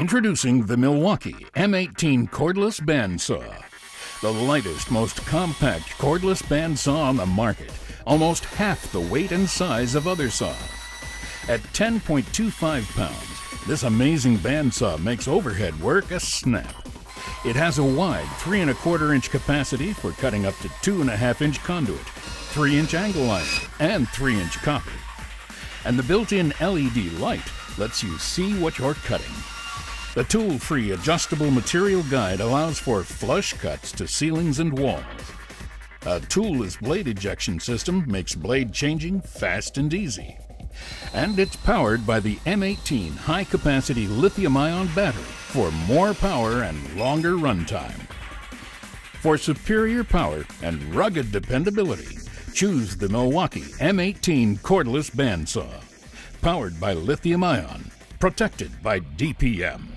Introducing the Milwaukee M18 Cordless Bandsaw. The lightest, most compact cordless bandsaw on the market, almost half the weight and size of other saws. At 10.25 pounds, this amazing bandsaw makes overhead work a snap. It has a wide 3¼ inch capacity for cutting up to 2½ inch conduit, 3-inch angle iron, and 3-inch copper. And the built-in LED light lets you see what you're cutting. The tool-free adjustable material guide allows for flush cuts to ceilings and walls. A toolless blade ejection system makes blade changing fast and easy. And it's powered by the M18 high-capacity lithium-ion battery for more power and longer runtime. For superior power and rugged dependability, choose the Milwaukee M18 Cordless Bandsaw. Powered by lithium-ion, protected by DPM.